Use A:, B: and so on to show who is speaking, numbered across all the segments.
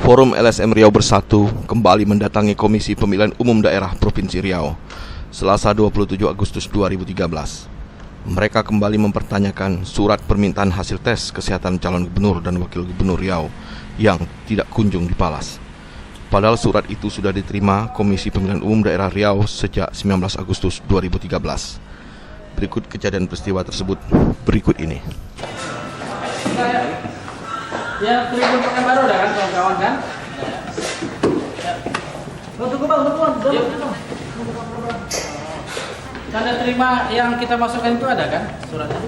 A: Forum LSM Riau Bersatu kembali mendatangi Komisi Pemilihan Umum Daerah Provinsi Riau Selasa 27 Agustus 2013. Mereka kembali mempertanyakan surat permintaan hasil tes kesehatan calon gubernur dan wakil gubernur Riau yang tidak kunjung dibalas. Padahal surat itu sudah diterima Komisi Pemilihan Umum Daerah Riau sejak 19 Agustus 2013. Berikut kejadian peristiwa tersebut berikut ini.
B: Ya, tribun Pekanbaru dah kan kawan-kawan kan? Tunggu bang. Tanda terima yang kita masukkan itu ada kan suratnya?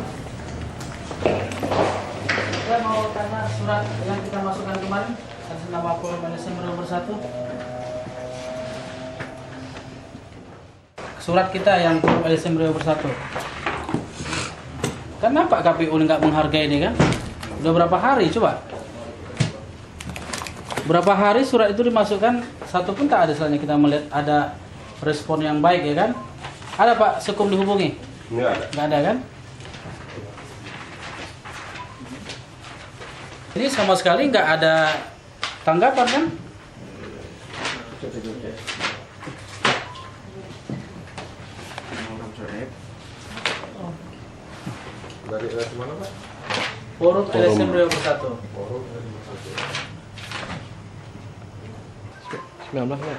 B: Saya mau tanya surat yang kita masukkan kemarin atas nama Forum LSM Riau Bersatu. Surat kita yang Forum LSM Riau Bersatu. Kenapa KPU nggak menghargai ini kan? Udah berapa hari coba? Berapa hari surat itu dimasukkan, satu pun tak ada setelahnya kita melihat ada respon yang baik ya kan? Ada Pak Sekum dihubungi?
C: Nggak ada.
B: Nggak ada kan? Ini sama sekali nggak ada tanggapan kan?
C: Dari mana Pak?
B: Forum LSM Riau Bersatu.
A: 19 ya?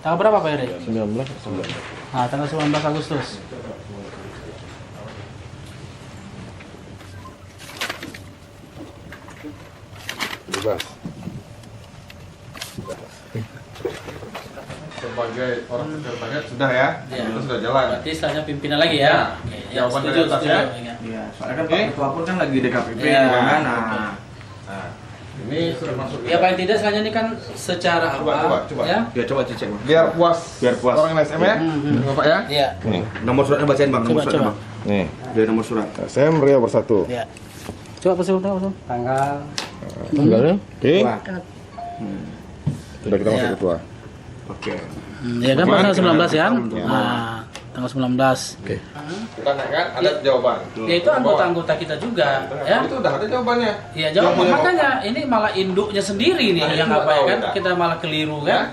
B: Tanggal berapa Pak Eri?
A: 19.
B: Nah, tanggal 19 Agustus.
C: Bebas. Sebagai orang sekretariat sudah ya?
B: Ya.
C: Itu sudah jalan.
B: Berarti setelahnya pimpinan lagi ya? Oke, ya,
C: Jawaban
B: setuju,
C: dari atas
B: setuju.
C: ya?
D: Iya, soalnya kan Pak Ketua pun kan lagi DKPP
B: Iya.
D: kan.
C: Nah, ini sudah masuk.
B: Ya paling tidak setelahnya ini kan secara
C: Coba.
B: ya?
D: Ya coba cek Bang.
C: Biar puas.
D: Biar puas.
C: Orang LSM ya? Bapak ya?
B: Iya.
A: Nih,
D: Nomor suratnya bacain Bang, nomor
B: Coba,
D: suratnya
B: coba.
D: Bang.
A: nih.
D: Dari nomor surat.
C: LSM Riau Bersatu.
B: Ya. Coba pesan tanggal.
A: Enggak. Oke.
D: Wah.
C: Sudah kita masuk
B: Ya.
C: ketua.
D: Oke.
B: Ya kan tanggal 19 ya?
D: Ya.
B: Nah, tanggal 19.
A: Oke.
C: Kita naikkan ada jawaban.
B: Ya itu anggota-anggota kita juga ya.
C: Itu udah ada jawabannya.
B: Iya jawaban
C: Yang
B: makanya ini malah induknya sendiri nih
C: Nah,
B: yang
C: itu
B: apa ya
C: nggak
B: kan
C: tahu,
B: kita malah keliru
C: Ya.
B: kan.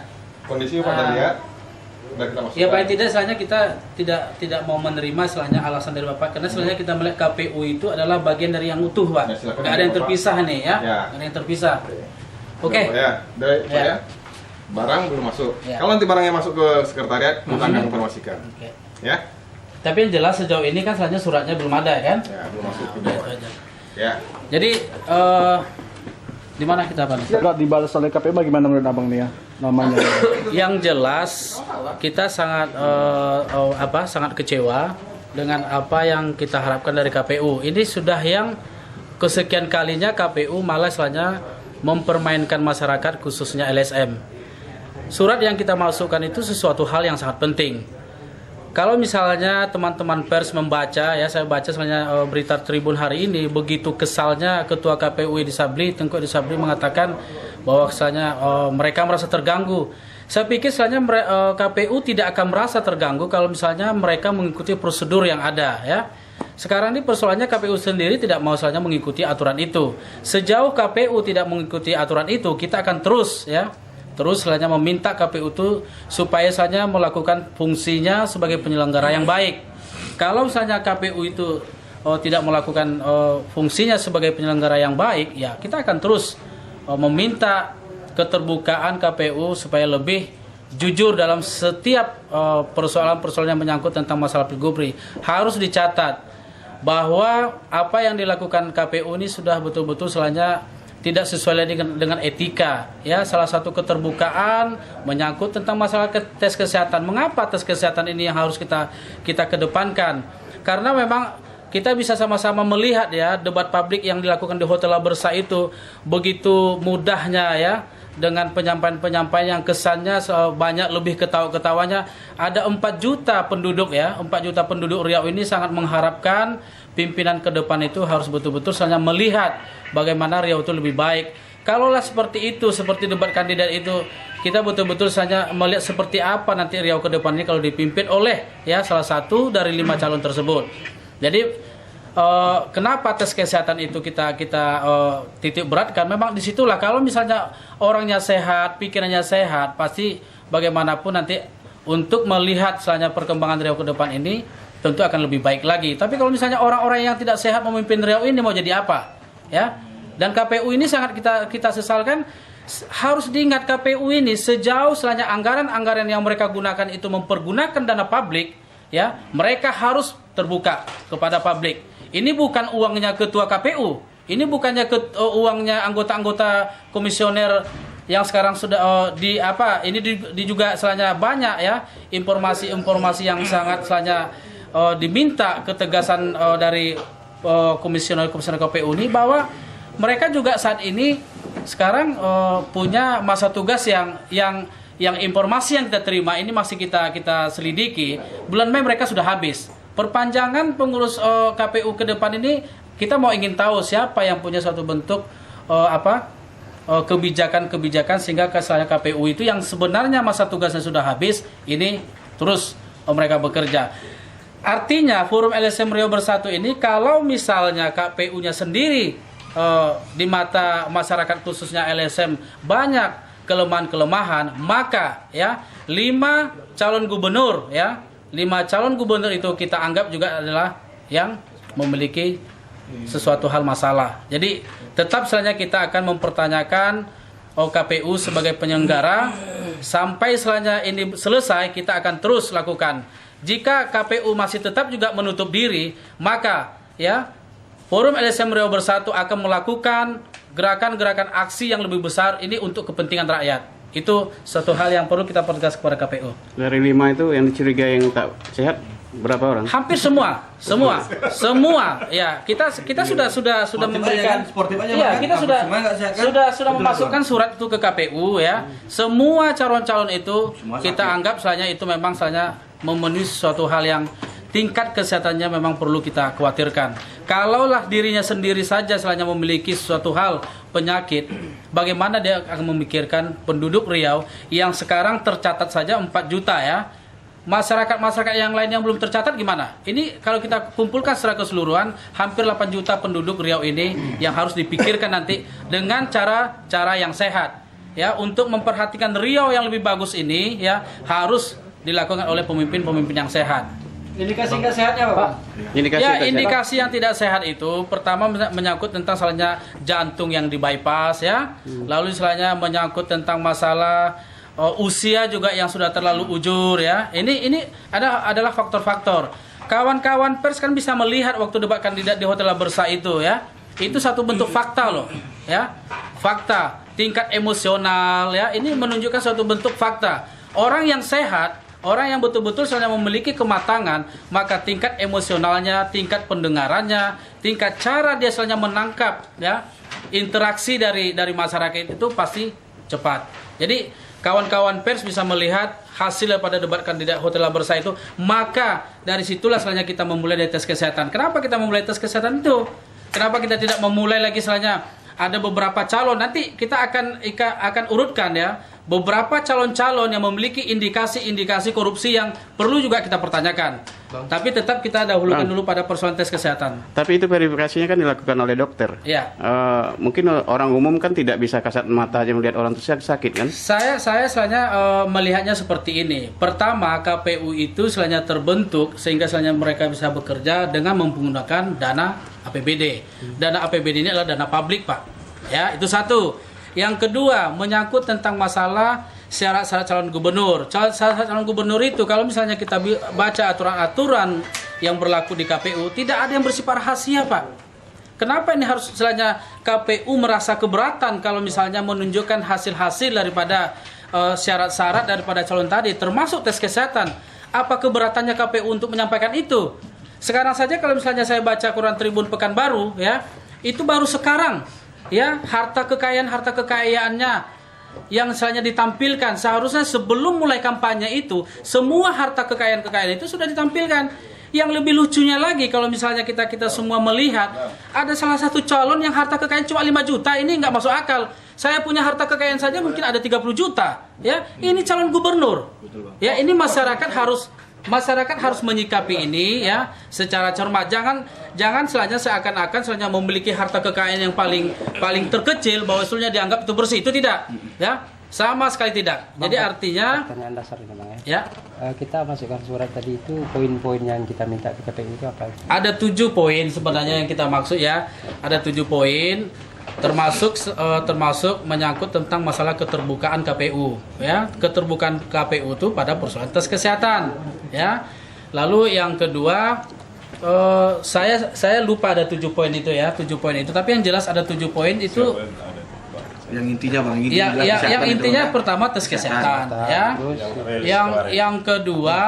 C: Kondisi pada
B: Ah.
C: lihat. Udah kita masuk.
B: Ya paling tidak setelahnya kita tidak mau menerima setelahnya alasan dari Bapak karena setelahnya kita melihat KPU itu adalah bagian dari yang utuh Pak.
C: Ya, silakan,
B: Nggak ada yang
C: Bapak.
B: terpisah nih ya.
C: Ya.
B: Nggak ada yang terpisah. Oke.
C: Ya, dari Pak
B: Ya.
C: ya. Barang belum masuk.
B: Ya.
C: Kalau nanti barangnya masuk ke sekretariat, kita akan informasikan.
B: Oke.
C: Ya.
B: Tapi yang jelas sejauh ini kan setelahnya suratnya belum ada kan.
C: Ya, belum masuk ke
B: Udah
C: bawah.
B: itu aja.
C: Ya.
B: Jadi di mana kita Pak?
E: Enggak dibalas oleh KPU bagaimana menurut Abang nih ya namanya?
B: Yang jelas kita sangat sangat kecewa dengan apa yang kita harapkan dari KPU. Ini sudah yang kesekian kalinya KPU malah istilahnya mempermainkan masyarakat khususnya LSM. Surat yang kita masukkan itu sesuatu hal yang sangat penting. Kalau misalnya teman-teman pers membaca, ya saya baca sebenarnya berita Tribun hari ini, begitu kesalnya Ketua KPU Edi Sabri, Tengku Edi Sabri mengatakan bahwa kesannya mereka merasa terganggu. Saya pikir sebenarnya KPU tidak akan merasa terganggu kalau misalnya mereka mengikuti prosedur yang ada, ya. Sekarang ini persoalannya KPU sendiri tidak mau sebenarnya mengikuti aturan itu. Sejauh KPU tidak mengikuti aturan itu, kita akan terus, ya. Terus selanjutnya meminta KPU itu supaya saja melakukan fungsinya sebagai penyelenggara yang baik. Kalau misalnya KPU itu tidak melakukan fungsinya sebagai penyelenggara yang baik, ya kita akan terus meminta keterbukaan KPU supaya lebih jujur dalam setiap persoalan-persoalan yang menyangkut tentang masalah Pilgubri. Harus dicatat bahwa apa yang dilakukan KPU ini sudah betul-betul selanjutnya tidak sesuai dengan etika, ya. Salah satu keterbukaan menyangkut tentang masalah tes kesehatan. Mengapa tes kesehatan ini yang harus kita kedepankan? Karena memang kita bisa sama-sama melihat ya debat publik yang dilakukan di Hotel Bursa itu begitu mudahnya ya, dengan penyampaian-penyampaian yang kesannya banyak lebih ketawa-ketawanya. Ada 4 juta penduduk ya, 4 juta penduduk Riau ini sangat mengharapkan pimpinan ke depan itu harus betul-betul misalnya melihat bagaimana Riau itu lebih baik. Kalaulah seperti itu, seperti debat kandidat itu, kita betul-betul saja melihat seperti apa nanti Riau ke depan ini kalau dipimpin oleh ya salah satu dari 5 calon tersebut. Jadi kenapa tes kesehatan itu kita titik beratkan? Memang disitulah kalau misalnya orangnya sehat, pikirannya sehat, pasti bagaimanapun nanti untuk melihat selanjutnya perkembangan Riau ke depan ini tentu akan lebih baik lagi. Tapi kalau misalnya orang-orang yang tidak sehat memimpin Riau ini mau jadi apa? Ya. Dan KPU ini sangat kita sesalkan. Harus diingat KPU ini sejauh selanjutnya anggaran-anggaran yang mereka gunakan itu mempergunakan dana publik, ya, mereka harus terbuka kepada publik. Ini bukan uangnya ketua KPU, ini bukannya uangnya anggota-anggota komisioner yang sekarang sudah ini juga selanjutnya banyak ya informasi-informasi yang sangat selanjutnya diminta ketegasan dari komisioner KPU ini bahwa mereka juga saat ini sekarang punya masa tugas yang informasi yang kita terima ini masih kita selidiki. Bulan Mei mereka sudah habis. Perpanjangan pengurus KPU ke depan ini kita mau ingin tahu siapa yang punya suatu bentuk kebijakan-kebijakan sehingga kesannya KPU itu yang sebenarnya masa tugasnya sudah habis ini terus mereka bekerja. Artinya Forum LSM Riau Bersatu ini kalau misalnya KPU-nya sendiri di mata masyarakat khususnya LSM banyak kelemahan-kelemahan, maka ya 5 calon gubernur ya 5 calon gubernur itu kita anggap juga adalah yang memiliki sesuatu hal masalah. Jadi tetap selanjutnya kita akan mempertanyakan KPU sebagai penyelenggara sampai selanjutnya ini selesai kita akan terus lakukan. Jika KPU masih tetap juga menutup diri, maka ya Forum LSM Riau Bersatu akan melakukan gerakan-gerakan aksi yang lebih besar ini untuk kepentingan rakyat. Itu satu hal yang perlu kita pertegas kepada KPU.
F: Dari 5 itu yang dicurigai yang tak sehat berapa orang?
B: Hampir semua. Ya, kita sudah memberikan ya, kita sudah memasukkan surat itu ke KPU ya. Semua calon-calon itu kita anggap selanjutnya itu memang selanjutnya memenuhi suatu hal yang tingkat kesehatannya memang perlu kita khawatirkan. Kalaulah dirinya sendiri saja selanjutnya memiliki suatu hal penyakit, bagaimana dia akan memikirkan penduduk Riau yang sekarang tercatat saja 4 juta ya. Masyarakat yang lain yang belum tercatat gimana? Ini kalau kita kumpulkan secara keseluruhan hampir 8 juta penduduk Riau ini yang harus dipikirkan nanti dengan cara yang sehat. Ya, untuk memperhatikan Riau yang lebih bagus ini ya harus dilakukan oleh pemimpin-pemimpin yang sehat.
G: Indikasi nggak sehatnya apa, Pak?
B: Indikasi yang tidak sehat itu pertama menyangkut tentang salahnya jantung yang di bypass ya. Lalu salahnya menyangkut tentang masalah usia juga yang sudah terlalu ujur ya. Ini adalah faktor-faktor. Kawan-kawan pers kan bisa melihat waktu debat kandidat di Hotel Bursa itu ya. Itu satu bentuk fakta loh ya. Fakta, tingkat emosional ya. Ini menunjukkan suatu bentuk fakta. Orang yang sehat, orang yang betul-betul sebenarnya memiliki kematangan, maka tingkat emosionalnya, tingkat pendengarannya, tingkat cara dia sebenarnya menangkap ya interaksi dari masyarakat itu pasti cepat. Jadi kawan-kawan pers bisa melihat hasil daripada debat kandidat Hotel Bursa itu, maka dari situlah sebenarnya kita memulai dari tes kesehatan. Kenapa kita memulai tes kesehatan itu? Kenapa kita tidak memulai lagi sebenarnya ada beberapa calon, nanti kita akan urutkan ya beberapa calon-calon yang memiliki indikasi-indikasi korupsi yang perlu juga kita pertanyakan. Tapi tetap kita dahulukan dulu pada persoalan tes kesehatan.
F: Tapi itu verifikasinya kan dilakukan oleh dokter.
B: Ya.
F: Mungkin orang umum kan tidak bisa kasat mata aja melihat orang itu sakit kan?
B: Saya sebenarnya melihatnya seperti ini. Pertama, KPU itu sebenarnya terbentuk sehingga sebenarnya mereka bisa bekerja dengan menggunakan dana APBD. Dana APBD ini adalah dana publik, Pak. Ya, itu satu. Yang kedua, menyangkut tentang masalah syarat-syarat calon gubernur. Syarat calon gubernur itu kalau misalnya kita baca aturan-aturan yang berlaku di KPU, tidak ada yang bersifat rahasia, Pak. Kenapa ini harus misalnya KPU merasa keberatan kalau misalnya menunjukkan hasil-hasil daripada syarat-syarat daripada calon tadi, termasuk tes kesehatan. Apa keberatannya KPU untuk menyampaikan itu? Sekarang saja kalau misalnya saya baca koran Tribun Pekanbaru, ya, itu baru sekarang. Ya, harta kekayaannya yang misalnya ditampilkan, seharusnya sebelum mulai kampanye itu semua harta kekayaan itu sudah ditampilkan. Yang lebih lucunya lagi kalau misalnya kita semua melihat ada salah satu calon yang harta kekayaan cuma 5 juta, ini nggak masuk akal. Saya punya harta kekayaan saja mungkin ada 30 juta. Ya, ini calon gubernur. Ya, ini masyarakat harus masyarakat harus menyikapi ini ya secara cermat. Jangan selanjutnya seakan-akan selanjutnya memiliki harta kekayaan yang paling terkecil bahwa seluruhnya dianggap itu bersih. Itu tidak, ya. Sama sekali tidak. Jadi artinya
G: Pertanyaan dasar ini Bang
B: ya,
G: kita masukkan surat tadi itu poin-poin yang kita minta ke KPU itu apa?
B: ada 7 poin sebenarnya yang kita maksud ya. Ada 7 poin termasuk menyangkut tentang masalah keterbukaan KPU ya. Keterbukaan KPU itu pada persoalan tes kesehatan ya. Lalu yang kedua saya lupa ada 7 poin itu ya, 7 poin itu. Tapi yang jelas ada 7 poin itu.
D: Yang intinya Bang,
B: Yang intinya pertama tes kesehatan ya. Yang kedua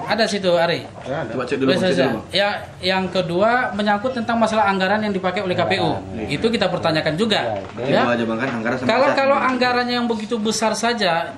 B: ada situ Ari.
D: Coba cek dulu Bang.
B: Ya, yang kedua menyangkut tentang masalah anggaran yang dipakai oleh KPU. Itu kita pertanyakan juga. Ya.
D: Aja Bang kan anggaran sama
B: Kalau anggarannya yang begitu besar saja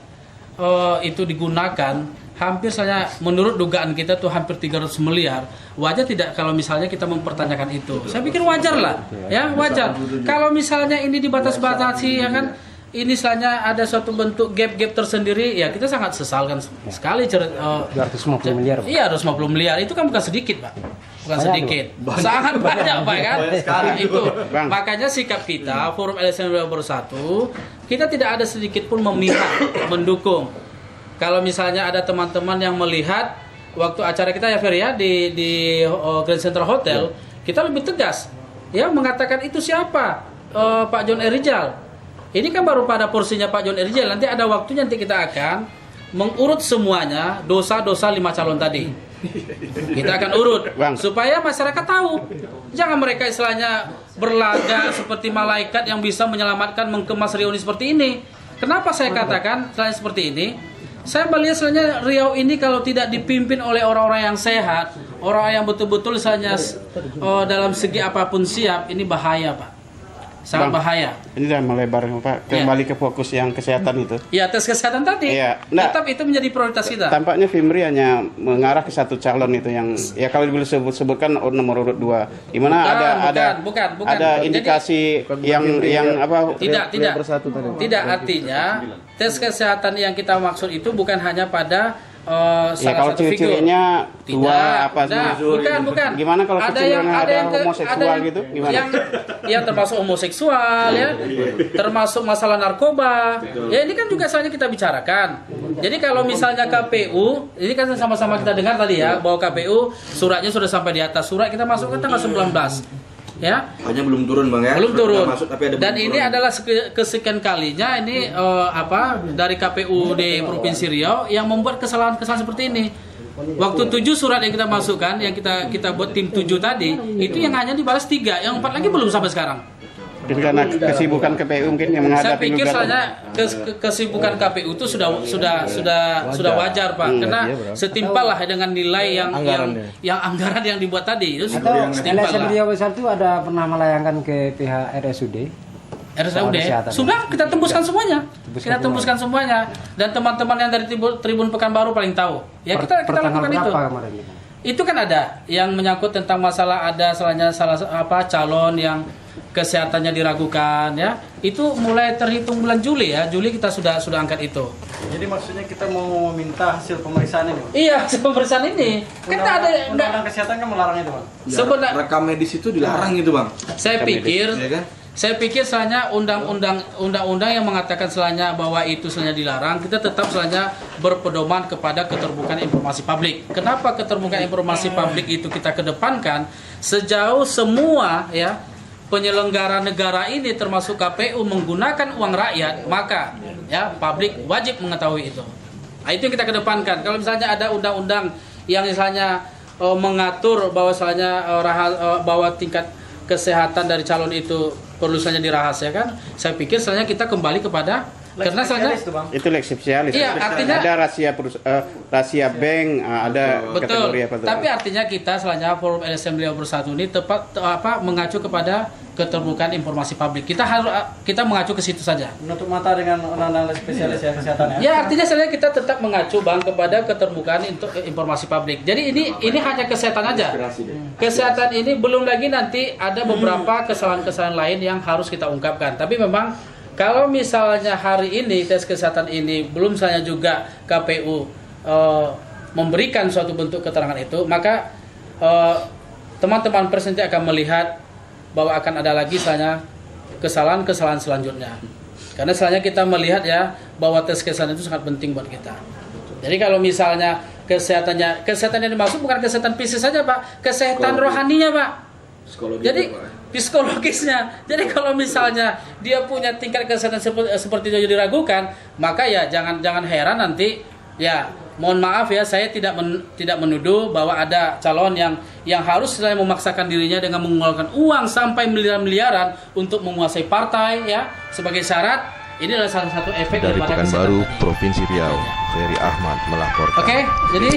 B: itu digunakan, hampir saja menurut dugaan kita tuh hampir 300 miliar. Wajar tidak kalau misalnya kita mempertanyakan itu? Saya pikir wajar lah, ya wajar. Kalau misalnya ini dibatas-batasi, ya kan? Ini misalnya ada suatu bentuk gap tersendiri, ya kita sangat sesalkan sekali.
G: 250 miliar.
B: Iya, 250 miliar itu kan bukan sedikit, Pak. Bukan sedikit, sangat banyak, Pak kan? Nah, itu makanya sikap kita Forum LSM Bersatu, kita tidak ada sedikit pun memihak, mendukung. Kalau misalnya ada teman-teman yang melihat waktu acara kita ya Fer ya di Grand Central Hotel, kita lebih tegas ya mengatakan itu siapa Pak John R. Rijal. Ini kan baru pada porsinya Pak John R. Rijal. Nanti ada waktunya nanti kita akan mengurut semuanya dosa-dosa 5 calon tadi. Kita akan urut supaya masyarakat tahu. Jangan mereka istilahnya berlagak seperti malaikat yang bisa menyelamatkan mengemas reuni seperti ini. Kenapa saya katakan selain seperti ini? Saya melihat sebenarnya Riau ini kalau tidak dipimpin oleh orang-orang yang sehat, orang yang betul-betul misalnya dalam segi apapun siap, ini bahaya Pak. Sangat bahaya.
F: Ini dah melebar Pak, kembali ke fokus yang kesehatan itu.
B: Ya, tes kesehatan tadi.
F: Iya.
B: Tetap itu menjadi prioritas kita.
F: Tampaknya Fimri hanya mengarah ke satu calon itu yang ya kalau boleh sebutkan nomor urut 2. Di mana
B: bukan.
F: ada indikasi
B: jadi,
F: yang apa?
B: Tidak artinya tes kesehatan yang kita maksud itu bukan hanya pada salah satu figur.
F: Ciri-cirinya tua apa
B: bukan.
F: Gimana kalau ada yang homoseksual gitu? Gimana?
B: Yang termasuk homoseksual ya, termasuk masalah narkoba. Ya ini kan juga soalnya kita bicarakan. Jadi kalau misalnya KPU, ini kan sama-sama kita dengar tadi ya bahwa KPU suratnya sudah sampai di atas surat kita masuk ke tanggal 19. Ya,
D: hanya belum turun Bang ya.
B: Belum turun. Dan
D: belum
B: ini
D: turun.
B: adalah kesekian kalinya ini dari KPU di Provinsi Riau yang membuat kesalahan-kesalahan seperti ini. Waktu 7 surat yang kita masukkan, yang kita buat tim 7 tadi, itu yang hanya dibalas 3, yang 4 lagi belum sampai sekarang.
F: Mungkin karena kesibukan KPU mungkin yang menghadapi.
B: Saya pikir soalnya kesibukan KPU itu sudah wajar Pak, karena setimpal lah dengan nilai yang anggaran yang dibuat tadi itu
G: Atau
B: setimpal
G: LSM
B: lah.
G: Riau Bersatu ada pernah melayangkan ke pihak RSUD?
B: Sudah kita tembuskan semuanya. Dan teman-teman yang dari Tribun Pekanbaru paling tahu. Ya kita lakukan itu. Itu kan ada yang menyangkut tentang masalah ada salah calon yang kesehatannya diragukan ya. Itu mulai terhitung bulan Juli ya. Juli kita sudah angkat itu.
E: Jadi maksudnya kita mau meminta hasil pemeriksaan ini?
B: Iya, hasil pemeriksaan ini. Kan ada
E: undang-undang kesehatan kan melarang itu, Bang.
B: Sebenarnya
D: rekam medis itu dilarang gitu Bang.
B: Saya pikir selanya undang-undang yang mengatakan selanya bahwa itu selanya dilarang, kita tetap selanya berpedoman kepada keterbukaan informasi publik. Kenapa keterbukaan informasi publik itu kita kedepankan? Sejauh semua ya penyelenggara negara ini termasuk KPU menggunakan uang rakyat, maka ya publik wajib mengetahui itu. Nah, itu yang kita kedepankan. Kalau misalnya ada undang-undang yang misalnya mengatur bahwa misalnya bahwa tingkat kesehatan dari calon itu perlu saja dirahasiakan, saya pikir sebenarnya kita kembali kepada karena sebenarnya
F: itu lek spesialis.
B: Iya, artinya
F: ada rahasia bank, ada
B: betul.
F: kategori apa tuh?
B: Tapi artinya kita selanjutnya Forum LSM Riau Bersatu ini tepat mengacu kepada keterbukaan informasi publik. Kita mengacu ke situ saja.
E: Menutup mata dengan undang-undang spesialis ya kesehatan ya.
B: Ya, artinya sebenarnya kita tetap mengacu Bang kepada keterbukaan informasi publik. Jadi ini hanya kesehatan aja. Kesehatan ini belum lagi nanti ada beberapa kesalahan-kesalahan lain yang harus kita ungkapkan. Tapi memang kalau misalnya hari ini tes kesehatan ini belum misalnya juga KPU memberikan suatu bentuk keterangan itu, maka teman-teman pers nanti akan melihat bahwa akan ada lagi misalnya kesalahan-kesalahan selanjutnya. Karena selanjutnya kita melihat ya bahwa tes kesehatan itu sangat penting buat kita. Jadi kalau misalnya kesehatan yang dimaksud bukan kesehatan fisik saja Pak, kesehatan rohaninya Pak. Jadi psikologisnya. Jadi kalau misalnya dia punya tingkat kesehatan seperti itu diragukan, maka ya jangan heran nanti ya mohon maaf ya, saya tidak menuduh bahwa ada calon yang harus selain memaksakan dirinya dengan mengeluarkan uang sampai miliaran untuk menguasai partai ya sebagai syarat. Ini adalah salah satu efek
A: Dari
B: daripada
A: Pekanbaru,
B: kesehatan tadi.
A: Provinsi Riau, Ferry Ahmad melaporkan.
B: Oke, jadi